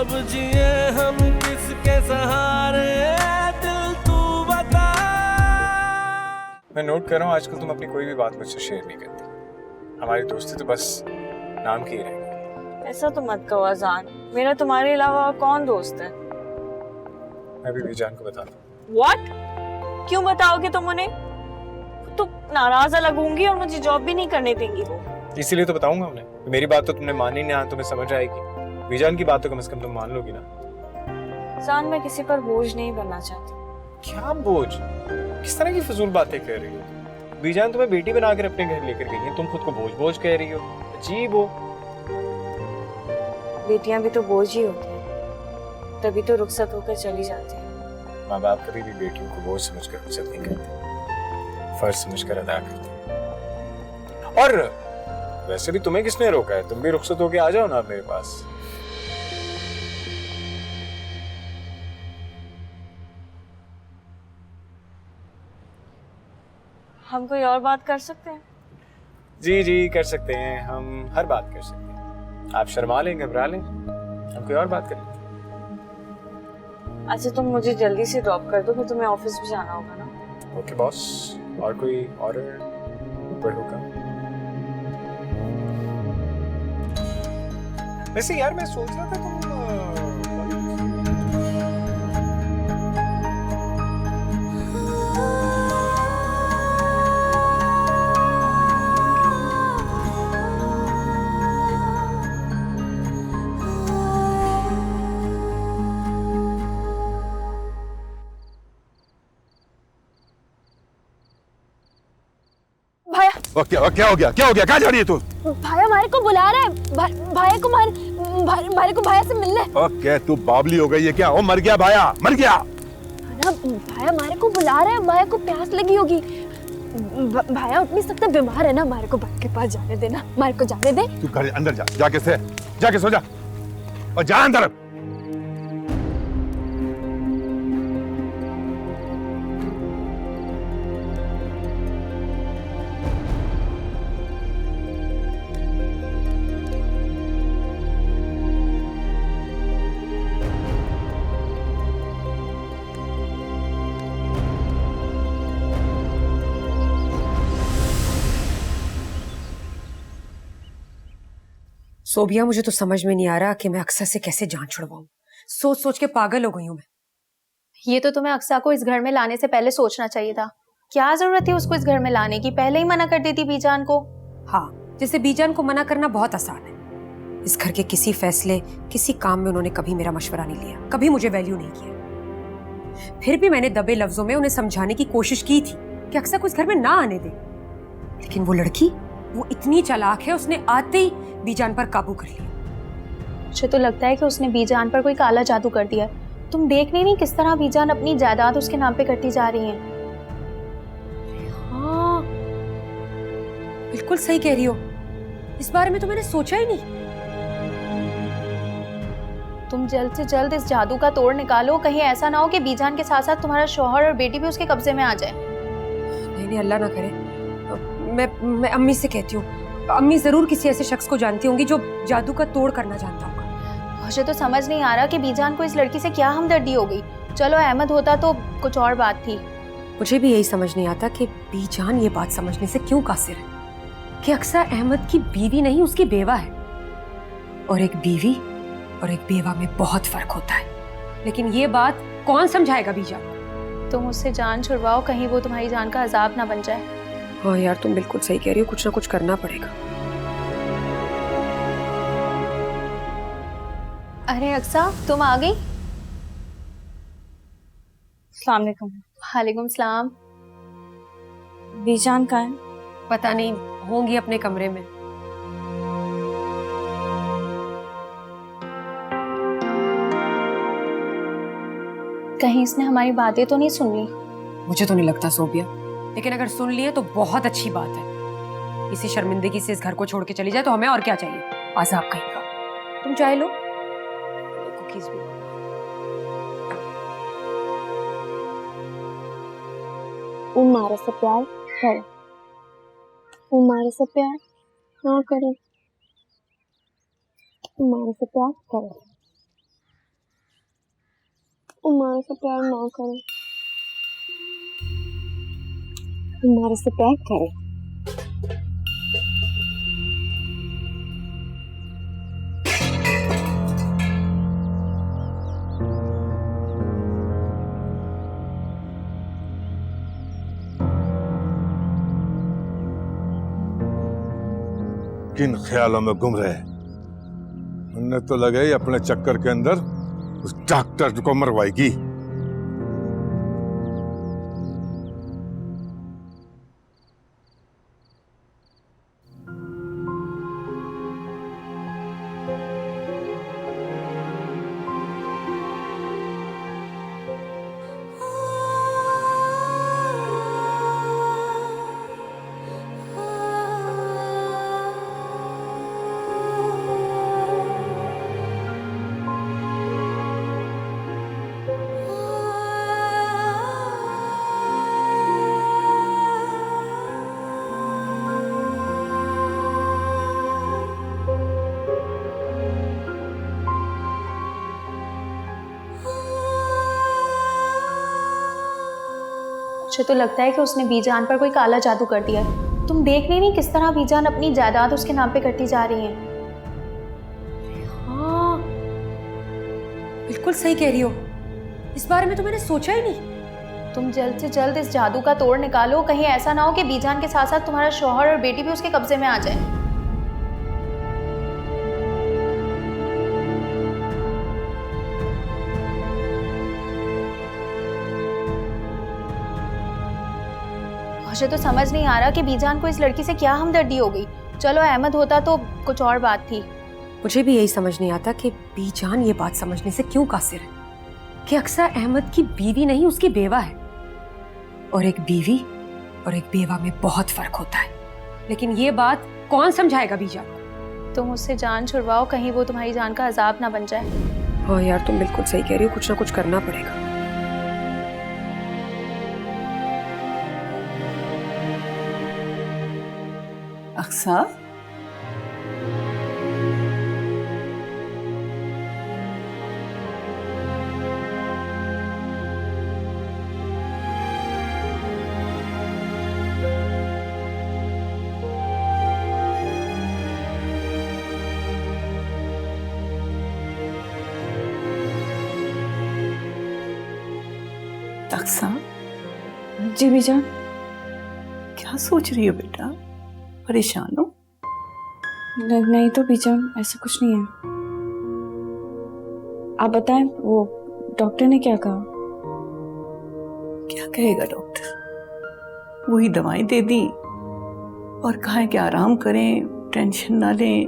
अब जिए हम किसके सहारे, दिल तू बता। मैं नोट कर रहा हूँ आजकल तुम अपनी कोई भी बात मुझसे शेयर नहीं करती। हमारी दोस्ती तो बस नाम की ही रहेगी। ऐसा तो मत कहो अजान, मेरा तुम्हारे अलावा कौन दोस्त है? मैं भी बीजान को बताता हूँ। What? क्यों बताओगे तुम उन्हें? तो नाराज अलग होंगी और मुझे जॉब भी नहीं करने देंगी वो। इसीलिए तो बताऊंगा उन्हें। मेरी बात तो तुमने मानी नहीं, तुम्हें समझ आएगी। बीजान की बात तो कम से कम तुम मान लोगी ना। अजान, मैं किसी पर बोझ नहीं बनना चाहती। क्या बोझ? किस तरह की फजूल बातें कर रही हो? बीजान तुम्हें बेटी बनाकर अपने घर लेकर गई है, तुम खुद को बोझ बोझ कह रही हो। अजीब हो। बेटियां भी तो बोझ ही होती हैं, तभी तो रुखसत होकर चली जाती हैं। माँ बाप कभी भी बेटियों को बोझ समझकर रुखसत नहीं करते, फर्ज समझकर अदा करते। और वैसे भी तुम्हें किसने रोका है? तुम भी रुखसत होके आ जाओ ना मेरे पास। हम कोई और बात कर सकते हैं? जी जी कर सकते हैं, हम हर बात कर सकते हैं। आप शर्मा लें, घबरा लें, हम कोई और बात करें। अच्छा, तुम मुझे जल्दी से ड्रॉप कर दो, फिर तुम्हें ऑफिस भी जाना होगा ना। Okay boss. और कोई ऑर्डर ऊपर होगा? वैसे यार मैं सोच रहा था तुम क्या हो गया? क्या हो गया? कहाँ जा रही है तू? भाया हमारे को बुला रहा है। भाया को हमारे को भाया से मिलने। ओके, तू बावली हो गई है क्या? ओ मर गया भाया, मर गया। भाया हमारे को बुला रहा है, भाया को प्यास लगी होगी। भाया उठ नहीं सकता, बीमार है ना, हमारे को भाई के पास जाने देना, हमारे को जाने दे। तू घर अंदर जा, जाके सो जा और जा अंदर। सोबिया, मुझे तो समझ में नहीं आ रहा कि मैं अक्सर से कैसे जान छुड़वाऊं। सोच सोच के पागल हो गई हूं मैं। ये तो तुम्हें अक्सा को इस घर में लाने से पहले सोचना चाहिए था। क्या जरूरत थी उसको इस घर में लाने की? पहले ही मना कर देती बीजान को। हाँ, जैसे बीजान को मना करना बहुत आसान है। इस घर के किसी फैसले, किसी काम में उन्होंने कभी मेरा मशवरा नहीं लिया, कभी मुझे वैल्यू नहीं किया। फिर भी मैंने दबे लफ्जों में उन्हें समझाने की कोशिश की थी कि अक्सर को इस घर में ना आने दे, लेकिन वो लड़की, वो इतनी चालाक है, उसने आते ही बीजान पर काबू कर लिया। मुझे तो लगता है कि उसने बीजान पर कोई काला जादू कर दिया है। तुम देख नहीं किस तरह बीजान अपनी जायदाद उसके नाम पे करती जा रही है। हाँ, बिल्कुल सही कह रही हो। इस बारे में तो मैंने सोचा ही नहीं। तुम जल्द से जल्द इस जादू का तोड़ निकालो, कहीं ऐसा ना हो कि बीजान के साथ साथ तुम्हारा शौहर और बेटी भी उसके कब्जे में आ जाए। नहीं, अल्लाह ना करे। मैं अम्मी से कहती हूँ। अम्मी जरूर किसी ऐसे शख्स को जानती होंगी जो जादू का तोड़ करना जानता होगा। मुझे तो समझ नहीं आ रहा कि बीजान को इस लड़की से क्या हमदर्दी हो गई। चलो अहमद होता तो कुछ और बात थी। मुझे भी यही समझ नहीं आता कि बीजान ये बात समझने से क्यों कासिर है कि अक्सर अहमद की बीवी नहीं, उसकी बेवा है। और एक बीवी और एक बेवा में बहुत फर्क होता है। लेकिन ये बात कौन समझाएगा बीजान? तुम उससे जान छुड़वाओ, कहीं वो तुम्हारी जान का अजाब ना बन जाए। हाँ यार, तुम बिल्कुल सही कह रही हो, कुछ ना कुछ करना पड़ेगा। अरे अक्सा, तुम आ गई? अस्सलाम वालेकुम। वालेकुम सलाम। बीजान कहाँ है? पता नहीं, होंगी अपने कमरे में। कहीं इसने हमारी बातें तो नहीं सुन ली? मुझे तो नहीं लगता सोबिया, लेकिन अगर सुन लिए तो बहुत अच्छी बात है। इसी शर्मिंदगी से इस घर को छोड़ के चली जाए तो हमें और क्या चाहिए? आजाब कहीं का। तुम चाय लो, कुकीज भी। उम्मारे से प्यार करो, उम्मारे से प्यार ना करो, उम्मारे से प्यार करो। हमारे से प्यार ना करें, हमारे से प्यार करें। किन ख्यालों में गुम रहे, उन्हें तो लगे ही अपने चक्कर के अंदर उस डॉक्टर को मरवाएगी। मुझे तो लगता है कि उसने बीजान पर कोई काला जादू कर दिया है। तुम देख नहीं किस तरह बीजान अपनी जायदाद उसके नाम पे करती जा रही है। हाँ, बिल्कुल सही कह रही हो। इस बारे में तो मैंने सोचा ही नहीं। तुम जल्द से जल्द इस जादू का तोड़ निकालो, कहीं ऐसा ना हो कि बीजान के साथ साथ तुम्हारा शौहर और बेटी भी उसके कब्जे में आ जाए। मुझे तो समझ नहीं आ रहा कि बीजान को इस लड़की से क्या हमदर्दी हो गई। चलो अहमद होता तो कुछ और बात थी। मुझे भी यही समझ नहीं आता कि बीजान ये बात समझने से क्यों कासिर है कि अक्सर अहमद की बीवी नहीं उसकी बेवा है, और एक बीवी और एक बेवा में बहुत फर्क होता है। लेकिन ये बात कौन समझाएगा बीजान को? तुम उससे जान छुड़वाओ, कहीं वो तुम्हारी जान का अजाब ना बन जाए। हाँ यार, तुम बिल्कुल सही कह रही हो, कुछ ना कुछ करना पड़ेगा। अक्सा, अक्सा, जी बीजान। क्या सोच रही हो बेटा? परेशान हो? नहीं तो बीजान, ऐसा कुछ नहीं है। आप बताएं, वो डॉक्टर ने क्या कहा? क्या कहेगा डॉक्टर? वही दवाएं दे दी और कहा है कि आराम करें, टेंशन ना लें,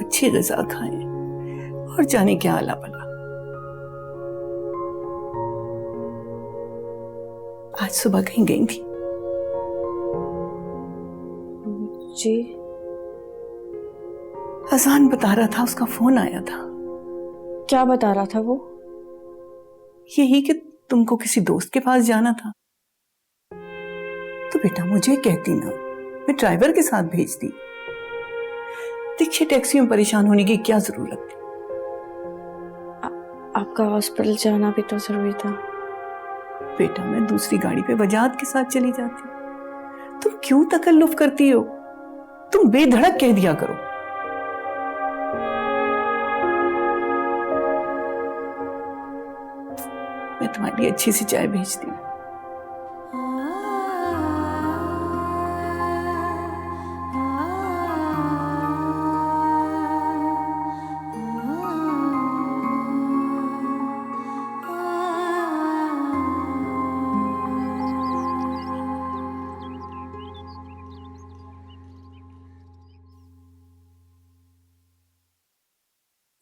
अच्छी ग़िज़ा खाएं, और जाने क्या आला भला। आज सुबह कहीं गई थी? जी, अजान बता रहा था, उसका फोन आया था। क्या बता रहा था वो? यही कि तुमको किसी दोस्त के पास जाना था। तो बेटा मुझे कहती ना, मैं ड्राइवर के साथ भेजती। देखिए, टैक्सी में परेशान होने की क्या जरूरत थी? आपका हॉस्पिटल जाना भी तो जरूरी था। बेटा मैं दूसरी गाड़ी पे वजाहत के साथ चली जाती। तुम क्यों तकल्लुफ करती हो? तुम बेधड़क कह दिया करो। मैं तुम्हारी अच्छी सी चाय भेजती हूँ।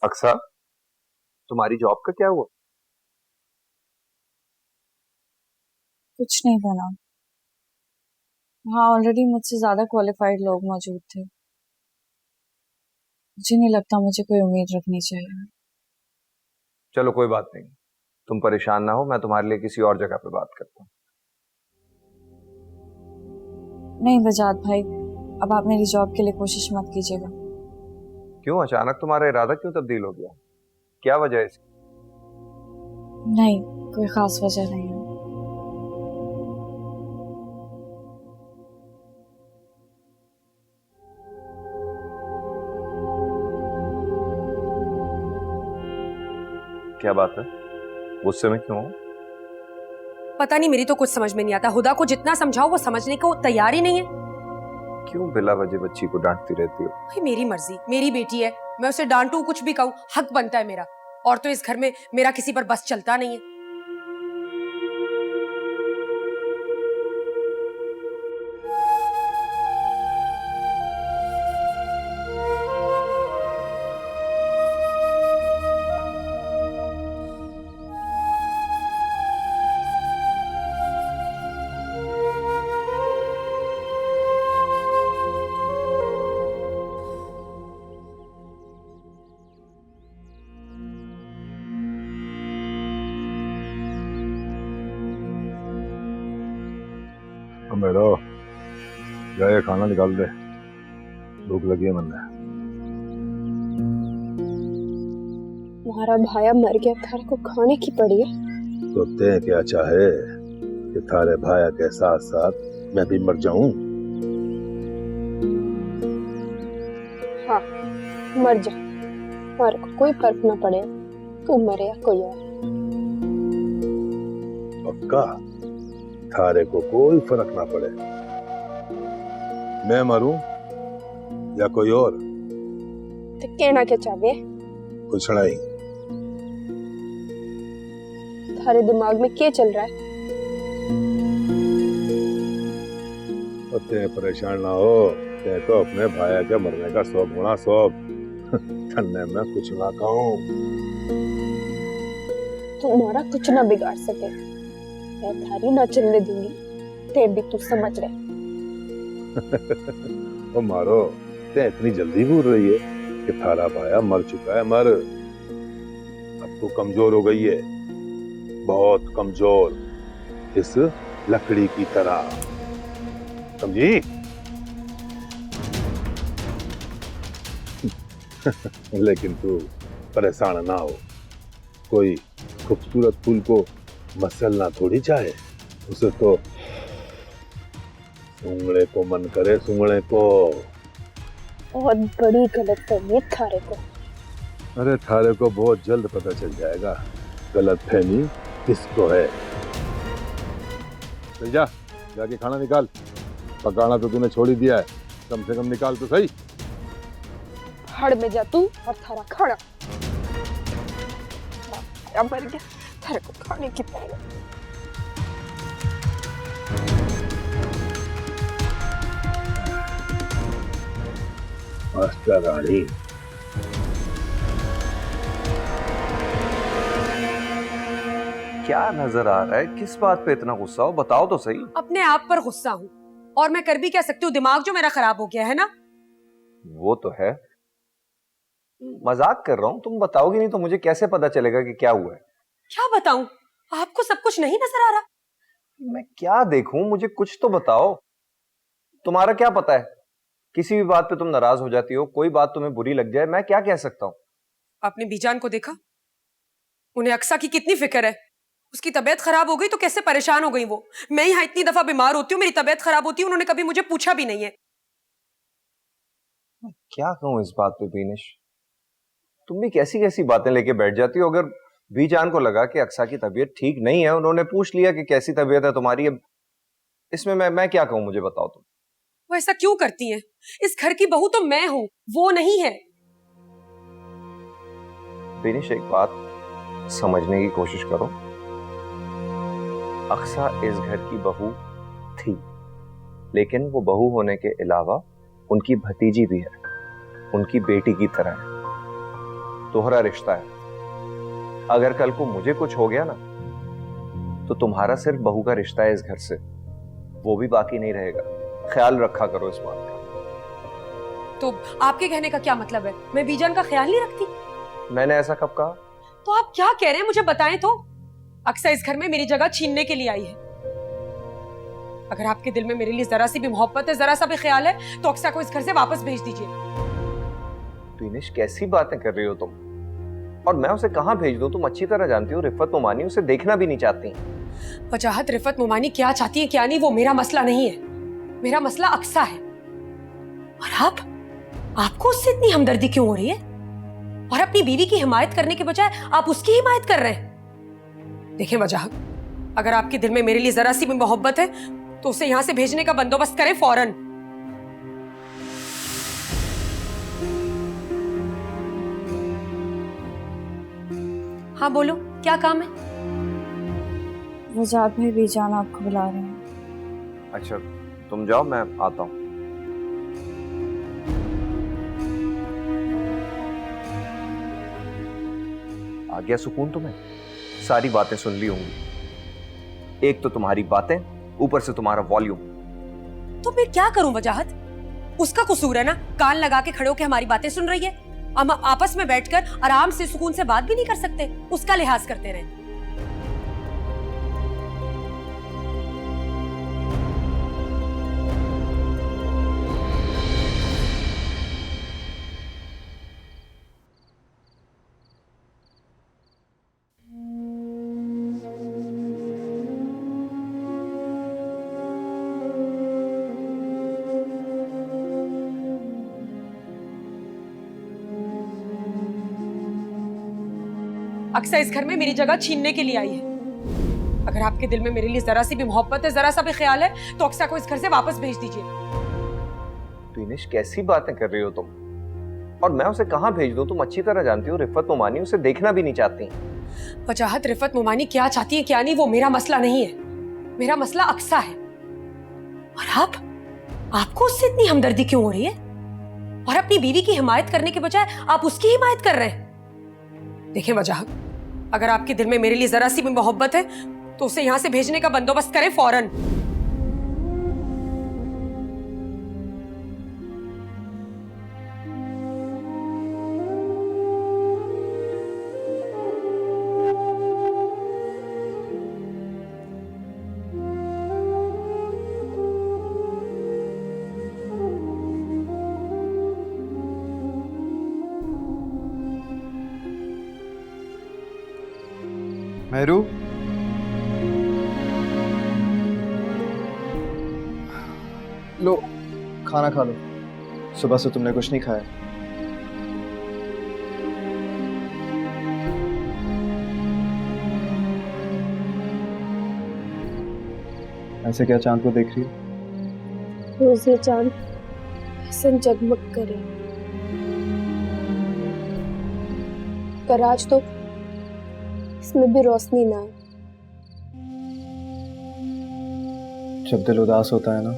अक्सा, तुम्हारी जॉब का क्या हुआ? कुछ नहीं बना। हाँ, ऑलरेडी मुझसे ज्यादा क्वालिफाइड लोग मौजूद थे। मुझे नहीं लगता मुझे कोई उम्मीद रखनी चाहिए। चलो कोई बात नहीं, तुम परेशान ना हो, मैं तुम्हारे लिए किसी और जगह पे बात करता हूँ। नहीं वजाद भाई, अब आप मेरी जॉब के लिए कोशिश मत कीजिएगा। क्यों, अचानक तुम्हारा इरादा क्यों तब्दील हो गया? क्या वजह है इसकी? नहीं, कोई खास वजह नहीं है। क्या बात है, गुस्से में क्यों हो? पता नहीं, मेरी तो कुछ समझ में नहीं आता। हुदा को जितना समझाओ वो समझने को तैयार ही नहीं है। क्यों बिला वजह बच्ची को डांटती रहती हो? भाई मेरी मर्जी, मेरी बेटी है, मैं उसे डांटूं कुछ भी कहूं, हक बनता है मेरा। और तो इस घर में मेरा किसी पर बस चलता नहीं है। मेरा जाए खाना निकाल दे, भूख लगी है मन में। तुम्हारा भाया मर गया, थारे को खाने की पड़ी है। तो ते क्या चाहे कि थारे भाया के साथ साथ मैं भी मर जाऊं? हाँ, मर जा, हमारे को कोई फर्क ना पड़े, तू मरे या कोई और। पक्का? थारे को कोई फर्क ना पड़े, मैं मरूं या कोई और? तो कहना क्या चाहे? कुछ नहीं। थारे दिमाग में क्या चल रहा है? ते परेशान ना हो, ते तो अपने भाया के मरने का शौक होना शौक ठन्ने में कुछ ना कहूं। तुम्हारा कुछ ना बिगाड़ सके, मैं थारी ना चलने दूंगी, ते भी तू समझ रहे। तो मारो, ते इतनी जल्दी भूल रही है कि थारा भाया मर चुका है। मर, अब तो कमजोर हो गई है, बहुत कमजोर, इस लकड़ी की तरह, समझी? लेकिन तू परेशान ना हो, कोई खूबसूरत फूल को मसलना थोड़ी चाहे, उसे तो सूंघने को मन करे, सूंघने को। बहुत बड़ी गलतफहमी है थारे को। अरे थारे को बहुत जल्द पता चल जाएगा गलतफहमी किसको है। चल जा, जाके खाना निकाल, पकाना तो तूने छोड़ ही दिया है, कम से कम निकाल तो सही। हड़ में जा तू और थारा खाना। मर गया, थारे को खाने की पड़ी। मास्टर रानी, क्या नजर आ रहा है? किस बात पे इतना गुस्सा हो, बताओ तो सही। अपने आप पर गुस्सा हूँ, और मैं कर भी क्या सकती हूँ, दिमाग जो मेरा खराब हो गया है ना। वो तो है, मजाक कर रहा हूँ, तुम बताओगी नहीं तो मुझे कैसे पता चलेगा कि क्या हुआ है? क्या बताऊं, आपको सब कुछ नहीं नजर आ रहा? मैं क्या देखूं, मुझे कुछ तो बताओ। तुम्हारा क्या पता है, किसी भी बात पे तुम नाराज हो जाती हो, कोई बात तुम्हें बुरी लग जाए, मैं क्या कह सकता हूँ? आपने बीजान को देखा? उन्हें अक्सा की कितनी फिक्र है। उसकी तबीयत खराब हो गई तो कैसे परेशान हो गई वो। मैं यहाँ इतनी दफा बीमार होती हूँ, मेरी तबीयत खराब होती है, उन्होंने कभी मुझे पूछा भी नहीं है। मैं क्या कहूँ इस बात पे बीनिश, तुम भी कैसी कैसी बातें लेके बैठ जाती हो। अगर बीजान को लगा कि अक्सा की तबीयत ठीक नहीं है, उन्होंने पूछ लिया कि कैसी तबीयत है तुम्हारी, अब इसमें मैं क्या कहूँ, मुझे बताओ तुम। वो ऐसा क्यों करती हैं? इस घर की बहू तो मैं हूं, वो नहीं है। बीनिश, एक बात समझने की कोशिश करो, अक्सा इस घर की बहू थी, लेकिन वो बहू होने के अलावा उनकी भतीजी भी है, उनकी बेटी की तरह है, दोहरा रिश्ता है। अगर कल को मुझे कुछ हो गया ना, तो तुम्हारा सिर्फ बहू का रिश्ता है इस घर से, वो भी बाकी नहीं रहेगा। ख्याल रखा करो इस बात का। तो आपके कहने का क्या मतलब है, मैं बीजान का ख्याल नहीं रखती? मैंने ऐसा कब कहा? तो आप क्या कह रहे हैं, मुझे बताएं तो। अक्सा इस घर में मेरी जगह छीनने के लिए आई है। अगर आपके दिल में मेरे लिए जरा सी भी मोहब्बत है, जरा सा भी ख्याल है, तो अक्सा को इस घर से वापस भेज दीजिए। बीनिश, कैसी बातें कर रही हो तुम? और मैं उसे कहां भेज दूं? तुम अच्छी तरह जानती हो रिफत मोमानी उसे देखना भी नहीं चाहती। वजाहत, रिफत मोमानी क्या चाहती है क्या नहीं वो मेरा मसला नहीं है, मेरा मसला अक्सा है। और आपको उससे इतनी हमदर्दी क्यों हो रही है? और अपनी बीवी की हिमायत करने के बजाय आप उसकी हिमायत कर रहे हैं। देखें वजाहत, अगर आपके दिल में मेरे लिए जरा सी भी मोहब्बत है तो उसे यहां से भेजने का बंदोबस्त करें फौरन। हाँ बोलो, क्या काम है? वजाहत भाई बीजान आपको बुला रहे हैं। अच्छा तुम जाओ, मैं आता हूं। आ गया सुकून तुम्हें? सारी बातें सुन ली होंगी। एक तो तुम्हारी बातें, ऊपर से तुम्हारा वॉल्यूम। तो मैं क्या करूं वजाहत? उसका कसूर है ना, कान लगा के खड़े होके हमारी बातें सुन रही है। हम आपस में बैठकर आराम से सुकून से बात भी नहीं कर सकते, उसका लिहाज करते रहे। अक्सा इस घर में मेरी जगह छीनने के लिए आई है। अगर आपके दिल में मेरे लिए जरा सी भी मोहब्बत है, जरा सा भी ख्याल है, तो अक्सा को इस घर से वापस भेज दीजिए। दिनेश कैसी बातें कर रही हो तुम? और मैं उसे कहां भेज दूं? तुम अच्छी तरह जानती हो रिफत मोमानी उसे देखना भी नहीं चाहती। वजाहत, रिफत मोमानी क्या चाहती है क्या नहीं वो मेरा मसला नहीं है, मेरा मसला अक्सा है। और आपको उससे इतनी हमदर्दी क्यों हो रही है? और अपनी बीवी की हिमायत करने के बजाय आप उसकी हिमायत कर रहे हैं। देखें वजाहत, अगर आपके दिल में मेरे लिए जरा सी भी मोहब्बत है तो उसे यहां से भेजने का बंदोबस्त करें फौरन। मेहरू, लो खाना खा लो, सुबह से तुमने कुछ नहीं खाया। ऐसे क्या चांद को देख रही हो? रोज ये चांद ऐसे जगमग करे, पर आज तो इसमें भी रोशनी ना है। जब दिल उदास होता है ना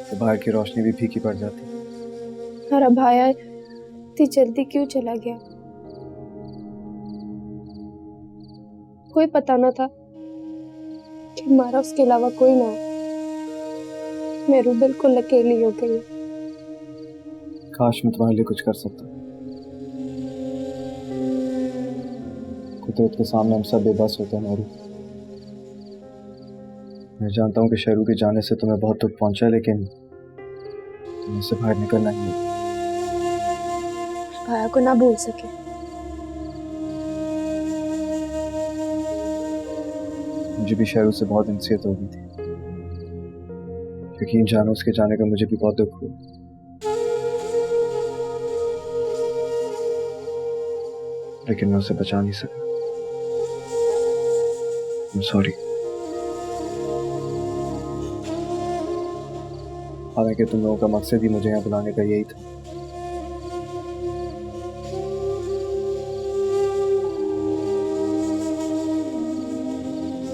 तो बाहर की रोशनी भी फीकी पड़ जाती है। हमारा भाया इतनी जल्दी क्यों चला गया? कोई पता ना था कि हमारा उसके अलावा कोई ना है। मेरू बिल्कुल अकेली हो गई। काश मैं तुम्हारे लिए कुछ कर सकता। कुदरत के सामने हम सब बेबस होते हैं मेरू। मैं जानता हूँ कि शेरू के जाने से तुम्हें बहुत दुख पहुंचा है, लेकिन तुम्हें इससे बाहर निकलना ही है। भाया को ना भूल सके। मुझे भी शेरू से बहुत इंसियत हो गई थी। यकीन जानो उसके जाने का मुझे भी बहुत दुख हुआ। लेकिन मैं उसे बचा नहीं सका। I'm sorry। हालांकि तुम लोगों का मकसद ही मुझे यहाँ बुलाने का यही था।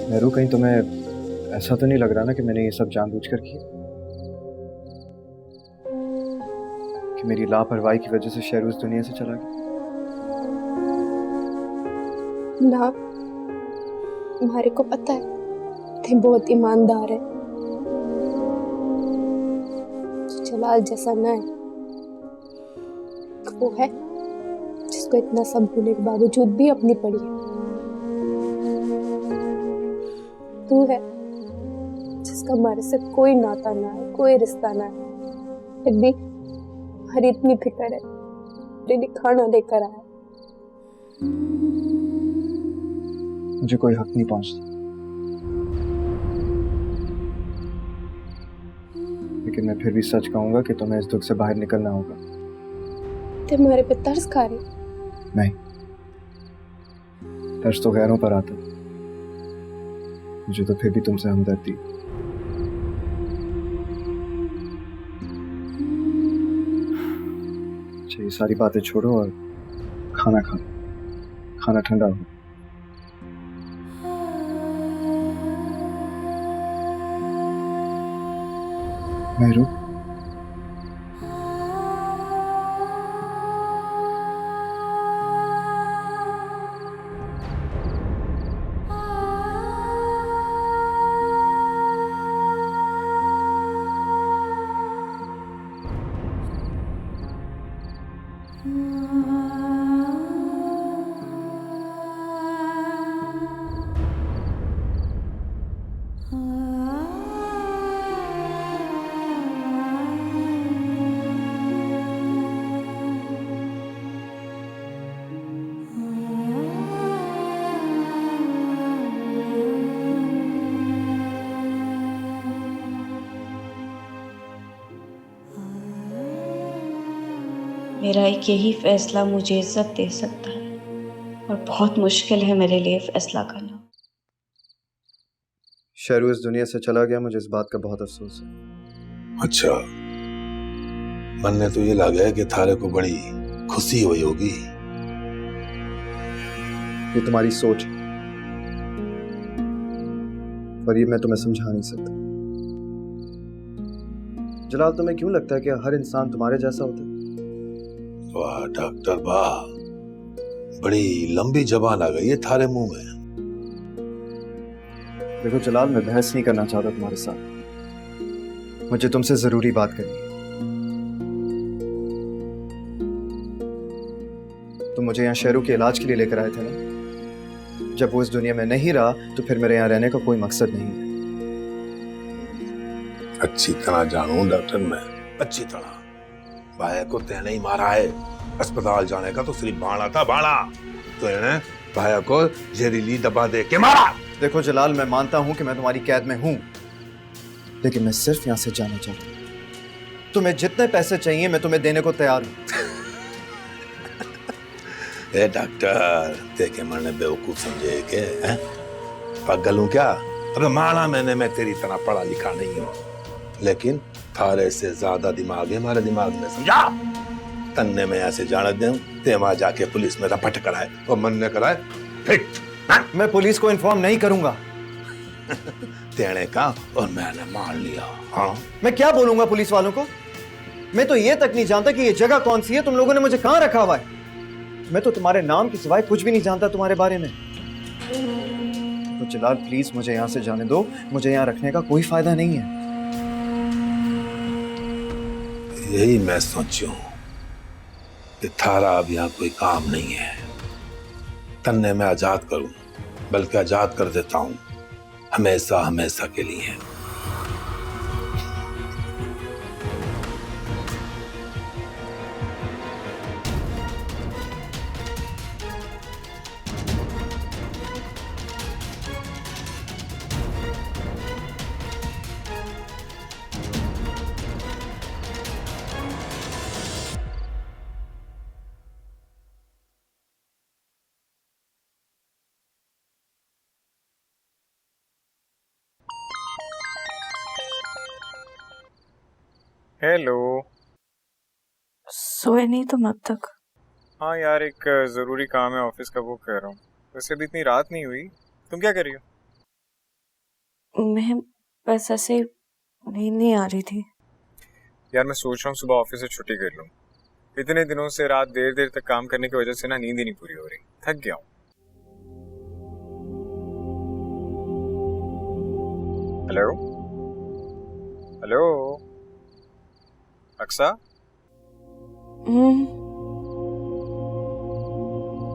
मेरू, कहीं तुम्हें ऐसा तो नहीं लग रहा ना कि मैंने ये सब जानबूझकर किया? कि मेरी लापरवाही की वजह से शेरू इस दुनिया से चला गया? ना, हमारे को पता है तुम बहुत ईमानदार है। जलाल जैसा ना है, वो है जिसको इतना सब होने के बावजूद भी अपनी पड़ी है। तू है जिसका हमारे से कोई नाता ना है, कोई रिश्ता ना है, फिर भी तुम्हारी इतनी फिक्र है, मेरे लिए खाना लेकर आया। मुझे कोई हक नहीं पहुंचता, लेकिन मैं फिर भी सच कहूंगा कि तुम्हें इस दुख से बाहर निकलना होगा। तुम्हारे पे तरस खा रही? नहीं, तरस तो गैरों पर आता, मुझे तो फिर भी तुमसे हमदर्दी। अच्छा, ये सारी बातें छोड़ो और खाना खाओ, खाना ठंडा हो। मेहरू, मेरा एक यही फैसला मुझे इज्जत दे सकता है, और बहुत मुश्किल है मेरे लिए फैसला करना। शेरू इस दुनिया से चला गया, मुझे इस बात का बहुत अफसोस है। अच्छा, मन में तो ये लगा है कि थारे को बड़ी खुशी हुई होगी। ये तुम्हारी सोच है, पर ये मैं तुम्हें समझा नहीं सकता। जलाल, तुम्हें क्यों लगता है कि हर इंसान तुम्हारे जैसा होता है? वाह डॉक्टर वाह, बड़ी लंबी जबान आ गई है थारे मुंह में। देखो जलाल, मैं बहस नहीं करना चाहता तुम्हारे साथ, मुझे तुमसे जरूरी बात करनी है। तुम मुझे यहाँ शेरू के इलाज के लिए लेकर आए थे ना? जब वो इस दुनिया में नहीं रहा तो फिर मेरे यहाँ रहने का कोई मकसद नहीं है। अच्छी तरह जानू डॉक्टर, मैं अच्छी तरह। भाई को तेने ही मारा है, अस्पताल जाने का तो सिर्फ बाणा था, बाणा। तो इन्हें भाई को जहरीली दवा दे के मारा। देखो जलाल, मैं मानता हूं कि मैं तुम्हारी कैद में हूं, लेकिन मैं सिर्फ यहां से जाना चाहता हूं। तुम्हें जितने पैसे चाहिए मैं तुम्हें देने को तैयार हूं। ए डॉक्टर, देखे मरने बेवकूफ समझे के हैं? पागल हूं क्या? अबे माना मैंने, मैं तेरी तरह पढ़ा लिखा नहीं हूं, लेकिन थारे से ज्यादा दिमाग है हमारे दिमाग में, समझा? तन्ने में ऐसे जाने दूं, ते वहां जाके पुलिस में रपट कराए और मन ने कराए फिट। मैं पुलिस को इन्फॉर्म नहीं करूंगा। तेने का और मैंने मान लिया। हाँ, मैं क्या बोलूंगा पुलिस वालों को? मैं तो ये तक नहीं जानता कि ये जगह कौन सी है, तुम लोगों ने मुझे कहां रखा हुआ है। मैं तो तुम्हारे नाम के सिवाय कुछ भी नहीं जानता तुम्हारे बारे में। तो जलाल प्लीज मुझे यहां से जाने दो, मुझे यहां रखने का कोई फायदा नहीं है। यही मैं सोचूं कि थारा अब यहाँ कोई काम नहीं है। तन्ने मैं आजाद करूं, बल्कि आजाद कर देता हूं, हमेशा हमेशा के लिए। हेलो। सोए नहीं तुम अब तक? हाँ यार, एक जरूरी काम है ऑफिस का, वो कर रहा हूँ। वैसे अभी इतनी रात नहीं हुई। तुम क्या कर रही हो? मैं बस ऐसे नींद नहीं आ रही थी। यार मैं सोच रहा हूँ सुबह ऑफिस से छुट्टी कर लूँ। इतने दिनों से रात देर देर तक काम करने की वजह से ना नींद ही नहीं पूरी हो रही, थक गया हूँ। हेलो हेलो अक्सा,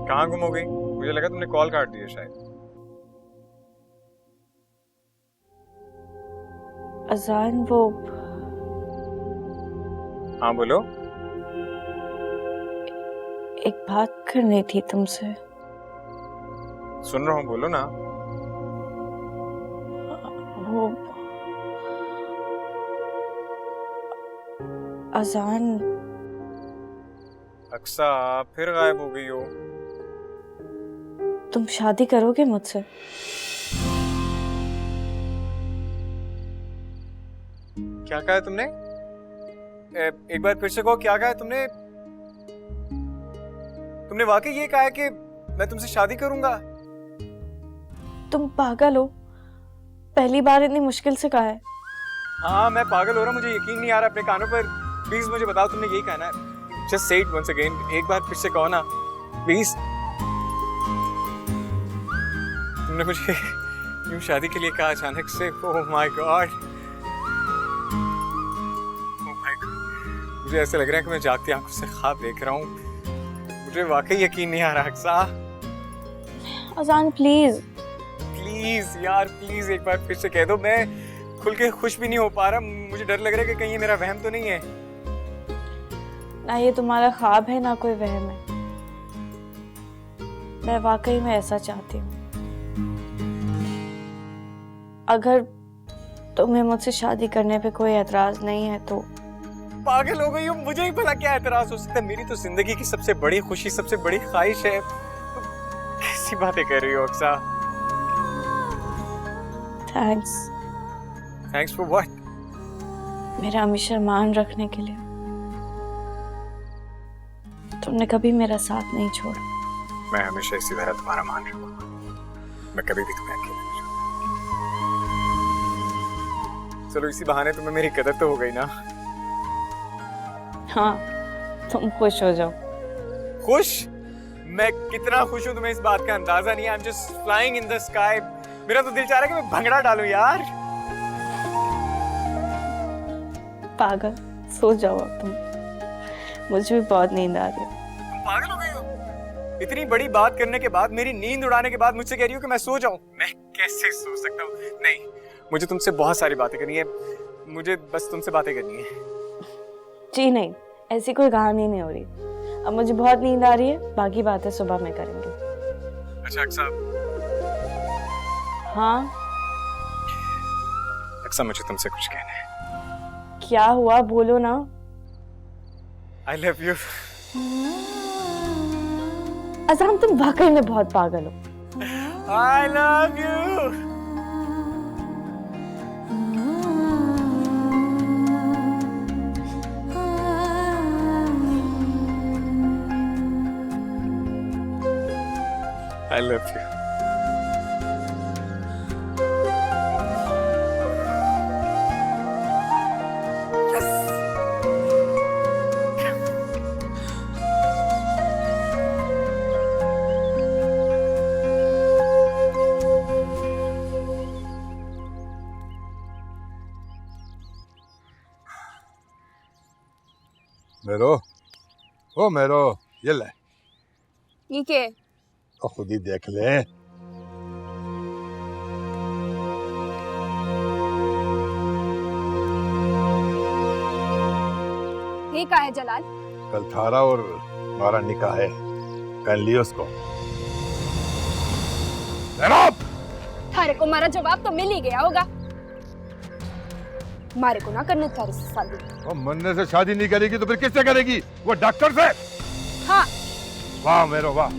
कहाँ गुम हो गई? मुझे लगा तुमने कॉल काट दिया शायद। अजान वो। हाँ बोलो। एक बात करनी थी तुमसे। सुन रहा हूँ, बोलो ना। वो अजान। अक्सा फिर गायब हो गई हो। तुम शादी करोगे मुझसे? क्या कहा है तुमने? एक बार फिर से कहो, क्या कहा है तुमने? तुमने वाकई ये कहा है कि मैं तुमसे शादी करूंगा? तुम पागल हो, पहली बार इतनी मुश्किल से कहा है। हाँ मैं पागल हो रहा हूँ, मुझे यकीन नहीं आ रहा अपने कानों पर। प्लीज मुझे बताओ तुमने यही कहना है। Just say it once again, एक बार फिर से कहो ना प्लीज। तुमने मुझे यूं शादी के लिए कहा अचानक से। ओह माय गॉड, मुझे ऐसा लग रहा है कि मैं जागती आंखों से ख्वाब देख रहा हूँ। मुझे वाकई यकीन नहीं आ रहा। अक्सा अजान प्लीज। प्लीज यार प्लीज, एक बार फिर से कह दो। मैं खुल के खुश भी नहीं हो पा रहा, मुझे डर लग रहा है कि कहीं ये मेरा वहम तो नहीं है। ना ये तुम्हारा ख्वाब है ना कोई वहम है, मैं वाकई में ऐसा चाहती हूँ। अगर तुम्हें मुझसे शादी करने पे कोई एतराज नहीं है तो। पागल हो गई हो, मुझे ही भला क्या एतराज हो सकता है? मेरी तो जिंदगी की सबसे बड़ी खुशी, सबसे बड़ी ख्वाहिश है। तो कैसी बातें कर रही हो Aksa? Thanks. Thanks for what? मेरा हमेशा मान रखने के लिए। तुमने कभी मेरा साथ नहीं छोड़ा। मैं हमेशा इसी तरह तुम्हारा मान रखूंगा। मैं कभी भी तुम्हें अकेले नहीं छोड़ूंगा। चलो इसी बहाने तुम्हें मेरी कदर तो हो गई ना? हाँ, तुम खुश हो जाओ। खुश? मैं कितना खुश हूँ तुम्हें इस बात का अंदाजा नहीं है। I am just flying in the sky. मेरा तो दिल चाह रहा है कि मैं भंगड़ा डालूं यार। पागल, सो जाओ अब तुम, मुझे भी बहुत नींद आ रही है। तुम पागल हो गई हो? इतनी बड़ी बात करने के बाद, मेरी नींद उड़ाने के बाद मुझसे कह रही हो कि मैं सो जाऊं? मैं कैसे सो सकता हूँ? नहीं, मुझे तुमसे बहुत सारी बातें करनी है। मुझे बस तुमसे बातें करनी है। जी नहीं, ऐसी कोई कहानी नहीं हो रही। अब मुझे बहुत नींद आ रही है, बाकी बातें सुबह में करेंगे। अच्छा अक्सा। हाँ अक्सा, मुझे तुमसे कुछ कहना है। क्या हुआ, बोलो ना। I love you. अजान, तुम वाकई में बहुत पागल हो। I love you. I love you. मेरो, ओ मेरो, ये ले। ये क्या है? तो खुद ही देख ले। ये क्या है जलाल? कल थारा और हमारा निकाह है, कर लियो उसको। थारे को मारा जवाब तो मिल ही गया होगा। मारे को ना करने थारे से शादी। वो मरने से शादी नहीं करेगी तो फिर किससे करेगी? वो डॉक्टर से? हाँ। वाह मेरो वाह,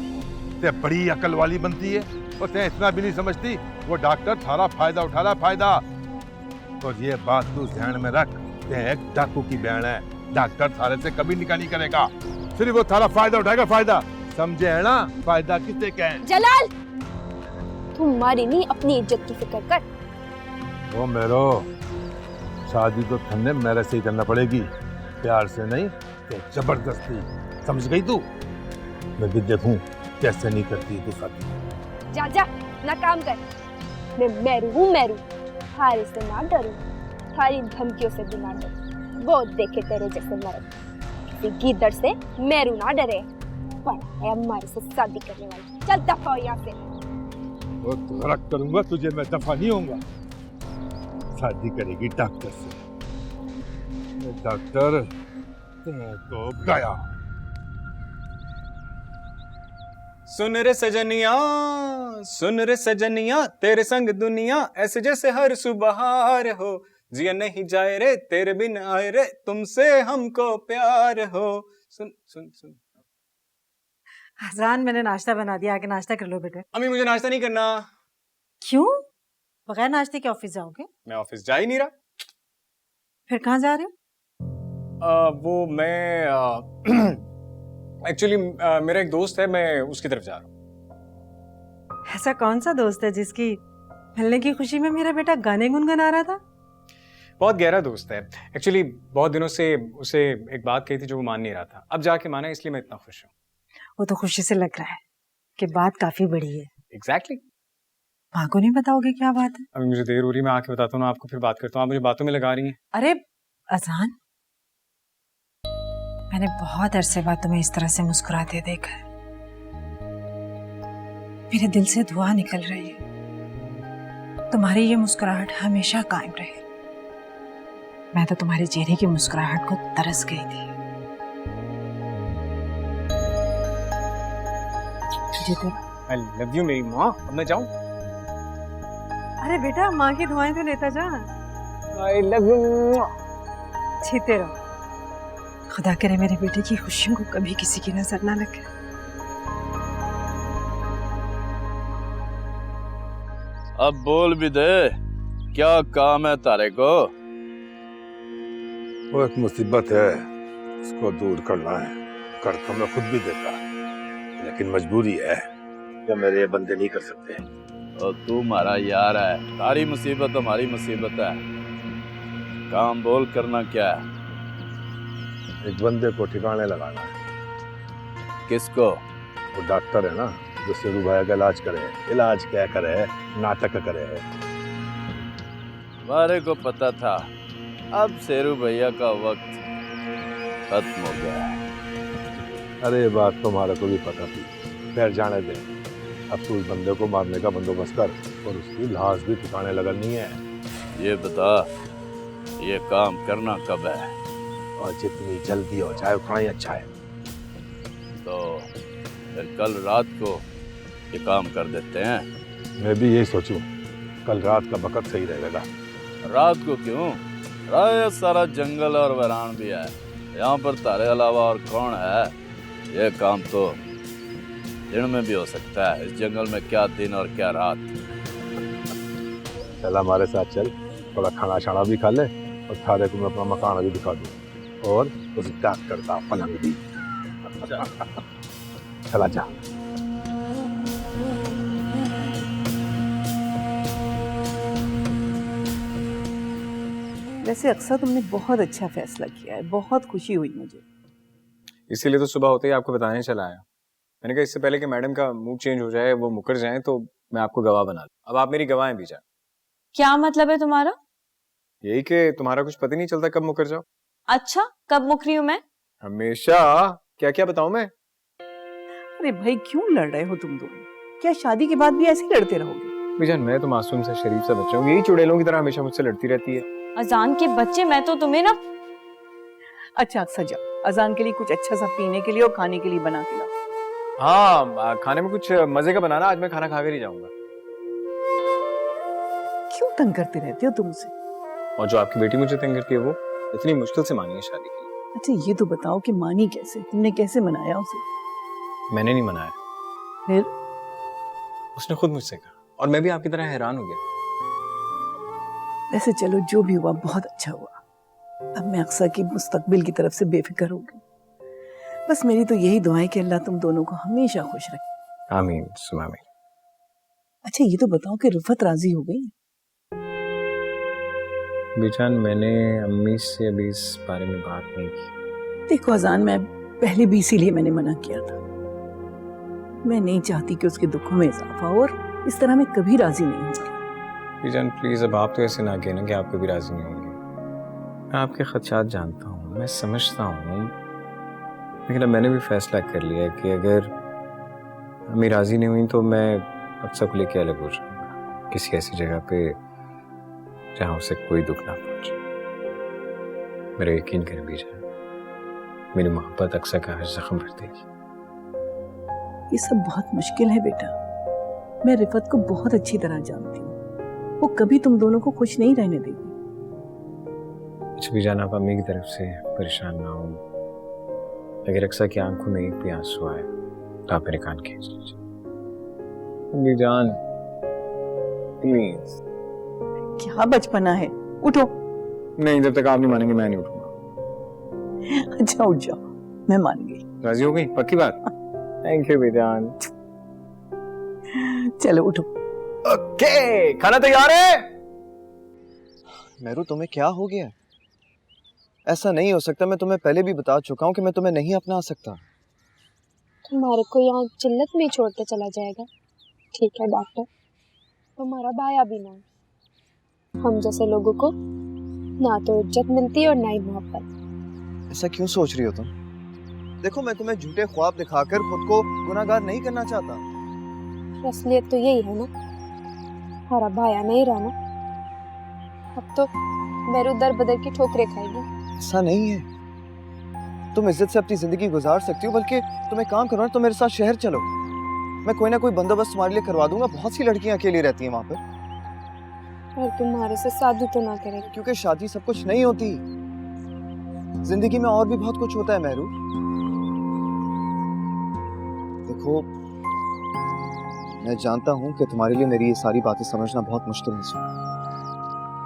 ते बड़ी अकल वाली बनती है। वो ते इतना भी नहीं समझती, वो डॉक्टर थारा फायदा उठा रहा, फायदा। और ये बात तू ध्यान में रख, ते एक डाकू की बहन है। डॉक्टर थारे से कभी निकाह नहीं करेगा, सिर्फ वो थारा फायदा उठाएगा, फायदा। समझे है ना? फायदा किससे कहें? जलाल, तुम मारी नहीं, अपनी इज्जत की फिक्र कर। ओ मेरो, शादी तो थन्ने मेरे से ही करना पड़ेगी, प्यार से नहीं तो जबरदस्ती। समझ गई तू? मैं विद्युत हूँ, कैसे नहीं करती तू शादी। जा जा, ना काम कर। मैं मैरू हूँ, मैरू। थारे से ना डरू, थारी धमकियों से भी ना डरू। बहुत देखे तेरे जैसे मर्द, किसी गीदड़ से मैरू ना डरे। पर है हमारे से शादी करने वाली। चल दफा हो यहाँ से। वो तो करूंगा तुझे, मैं दफा नहीं होऊंगा। शादी करेगी डॉक्टर से। डॉक्टर तो गया। सुन रे सजनिया, सुन रे सजनिया, तेरे संग दुनिया ऐसे जैसे हर सुबहार हो, जिया नहीं जाए रे तेरे बिन आए रे, तुमसे हमको प्यार हो। सुन सुन सुन। हजरान, मैंने नाश्ता बना दिया, आके नाश्ता कर लो बेटे। अम्मी मुझे नाश्ता नहीं करना। क्यों? बगैर नाश्ते के ऑफिस जाओगे? मैं ऑफिस जा ही नहीं रहा। फिर कहाँ जा रहे हो? वो मैं एक्चुअली मेरा एक दोस्त है, मैं उसकी तरफ जा रहा हूँ। ऐसा कौन सा दोस्त है जिसकी मिलने की खुशी में मेरा बेटा गाने गुनगुना रहा था? बहुत गहरा दोस्त है एक्चुअली। बहुत दिनों से उसे एक बात कही थी जो वो मान नहीं रहा था, अब जाके माना, इसलिए मैं इतना खुश हूँ। वो तो खुशी से लग रहा है कि बात काफी बड़ी है। एग्जैक्टली। माँ को नहीं बताओगे क्या बात है? अभी मुझे देर हो रही है, मैं आके बताता हूँ ना आपको, फिर बात करता हूँ। आप मुझे बातों में लगा रही हैं। अरे अजान, मैंने बहुत अरसे बाद तुम्हें इस तरह से मुस्कुराते देखा है। मेरे दिल से दुआ निकल रही है तुम्हारी ये मुस्कुराहट हमेशा कायम रहे। मैं तो तुम्हारे चेहरे की मुस्कुराहट को तरस गई थी। I love you मेरी माँ। अब मैं जाऊँ? अरे बेटा, माँ की दुआएं तो लेता जा। I love you। जीते रहो। खुदा करे मेरे बेटे की खुशियों को कभी किसी की नजर ना लगे। अब बोल भी दे, क्या काम है तारे को? वो एक मुसीबत है, उसको दूर करना है। कर तो मैं खुद भी देता, लेकिन मजबूरी है जो मेरे ये बंदे नहीं कर सकते। और तू हमारा यार है, तारी मुसीबत हमारी मुसीबत है। काम बोल, करना क्या है? एक बंदे को ठिकाने लगाना है। किसको? वो डॉक्टर है ना, जो शेरू भाई का इलाज करे। इलाज क्या करे, नाटक करे। मारे को पता था, अब शेरू भैया का वक्त खत्म हो गया है। अरे ये बात तुम्हारे को भी पता थी, फिर जाने दे। अब तू उस बंदे को मारने का बंदोबस्त कर और उसकी लाश भी ठिकाने लगनी है। ये बता, ये काम करना कब है? और जितनी जल्दी हो जाए उतना ही अच्छा है। तो फिर कल रात को ये काम कर देते हैं। मैं भी यही सोचूं, कल रात का वक्त सही रहेगा। रात को क्यों? रात सारा जंगल और वीरान भी है, यहाँ पर तारे अलावा और कौन है? ये काम तो दिन में भी हो सकता है। इस जंगल में क्या दिन और क्या रात। चल हमारे साथ चल, थोड़ा खाना शाना भी खा ले और थारे को मैं अपना मकान भी दिखा दूं और उस डॉक्टर का पलंग भी। चला जा। वैसे अक्सर तुमने बहुत अच्छा फैसला किया है, बहुत खुशी हुई मुझे। इसीलिए तो सुबह होते ही आपको बताने चला आया। मैंने कहा इससे पहले कि मैडम का मूड चेंज हो जाए, वो मुकर जाए, तो मैं आपको गवाह बना दूं। अब आप मेरी गवाह हैं बीजा। क्या मतलब है तुम्हारा? यही कि तुम्हारा कुछ पता नहीं चलता कब मुकर जाओ। अच्छा, कब मुकरी हूँ मैं? हमेशा। क्या क्या बताऊं मैं? अरे भाई, क्यों लड़ रहे हो तुम दोनों? क्या शादी के बाद भी ऐसे ही लड़ते रहोगे? बीजान, मैं तो मासूम से शरीफ सा बच्चा हूँ, यही चुड़ैलों की तरह हमेशा मुझसे लड़ती रहती है। अजान के बच्चे, मैं तो तुम्हें ना। अच्छा अक्सर जाओ, अजान के लिए कुछ अच्छा सा पीने के लिए और खाने के लिए बना के लाओ। हाँ, खाने में कुछ मजे का बनाना, आज मैं खाना खाकर ही जाऊंगा। क्यों तंग करते रहते हो तुमसे? और जो आपकी बेटी मुझे तंग करती है, वो इतनी मुश्किल से मानी है शादी के लिए। अच्छा ये तो बताओ कि मानी कैसे? तुमने कैसे मनाया उसे? मैंने नहीं मनाया। फिर? उसने खुद मुझसे कहा, और मैं भी आपकी तरह हैरान हो गया। वैसे चलो, जो भी हुआ बहुत अच्छा हुआ। अब मैं अक्सर की मुस्तकबिल की तरफ से बेफिक्र हो गई। बस मेरी तो यही दुआ है कि अल्लाह तुम दोनों को हमेशा खुश रखे। आमीन सुमा आमीन। अच्छा ये तो बताओ कि रुफत राजी हो गई? बीजान, मैंने अम्मी से अभी इस बारे में बात नहीं की। देखो अजान, मैं पहले भी इसीलिए मैंने मना किया था। मैं नहीं चाहती कि उसके दुखों में इजाफा हो, और इस तरह मैं कभी राजी नहीं हूँ। बीजान प्लीज, अब आप तो ऐसे ना कहना कि आप कभी राजी नहीं होंगे। मैं आपके खदशात जानता हूँ, मैं समझता हूँ, लेकिन अब मैंने भी फैसला कर लिया कि अगर अम्मी राजी नहीं हुई तो मैं अक्सर को लेके अलग हो जाऊंगा, किसी ऐसी जगह पे जहाँ उसे कोई दुख ना पहुंचे। मेरा यकीन करें बीजा, मेरी मोहब्बत अक्सर का हर जख्म भर देगी। ये सब बहुत मुश्किल है बेटा। मैं रिफत को बहुत अच्छी तरह जानती हूँ, वो कभी तुम दोनों को खुश नहीं रहने देगी। कुछ भी जान, आप अम्मी की तरफ से परेशान ना हो। अगर अक्सर की आंखों में एक भी आंसू आए तो आप मेरे कान खींच लीजिए। अम्मी जान प्लीज। क्या बचपना है, उठो। नहीं, जब तक आप नहीं मानेंगे मैं नहीं उठूंगा। अच्छा उठ जाओ, मैं मान गई। राजी हो गई? पक्की बात? थैंक यू बेजान। चलो उठो। ओके, खाना तैयार है? मेरू, तुम्हें क्या हो गया? ऐसा नहीं हो सकता। मैं तुम्हें पहले भी बता चुका हूँ कि मैं तुम्हें नहीं अपना सकता। तुम्हारे को यहाँ चिल्लत में छोड़ के चला जाएगा? ठीक है डॉक्टर, तुम्हारा भाया भी ना। हम जैसे लोगों को ना तो इज्जत मिलती है और ना ही मोहब्बत। ऐसा क्यों सोच रही हो तुम? देखो, मैं तुम्हें झूठे ख्वाब दिखाकर खुद को गुनाहगार नहीं करना चाहता। असलियत तो यही है ना, हमारा भाया नहीं रहा ना। अब तो मेरू दर बदर की ठोकरें खाएगी। ऐसा नहीं है। तुम इज्जत से अपनी जिंदगी गुजार सकती हो, बल्कि तुम एक काम करो ना, तुम मेरे साथ शहर चलो। मैं कोई ना कोई बंदोबस्त तुम्हारे लिए करवा दूंगा। बहुत सी लड़कियां अकेली रहती हैं वहां पर। और तुम्हारे से शादी तो ना करेगी? क्योंकि शादी सब कुछ नहीं होती, जिंदगी में और भी बहुत कुछ होता है मेहरू। देखो, मैं जानता हूं कि तुम्हारे लिए मेरी ये सारी बातें समझना बहुत मुश्किल है,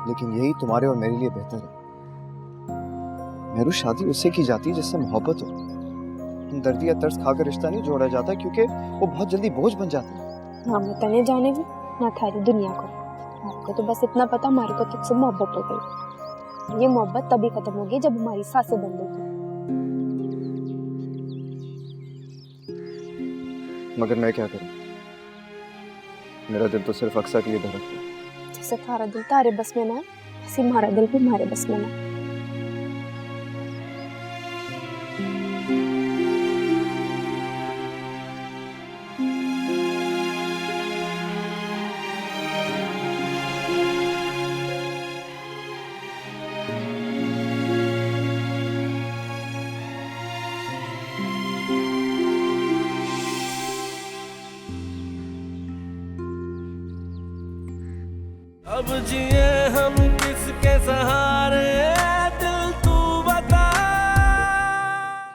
लेकिन यही तुम्हारे और मेरे लिए बेहतर है। मेरू, शादी उससे की जाती है जिससे मोहब्बत हो। दर्द या तर्स खाकर रिश्ता नहीं जोड़ा जाता, क्योंकि वो बहुत जल्दी बोझ बन जाता है। ना मैं तने जानेगी ना थारी दुनिया को। आपको तो बस इतना पता, हमारे को तुझसे मोहब्बत हो गई। ये मोहब्बत तभी खत्म होगी जब हमारी सांसें बंद होगी। मगर मैं क्या करूं? मेरा दिल तो सिर्फ अक्सर के लिए धड़कता है। जैसे थारा दिल तारे बस में ना, वैसे हमारा दिल भी हमारे बस में ना। अब जिए हम किसके सहारे,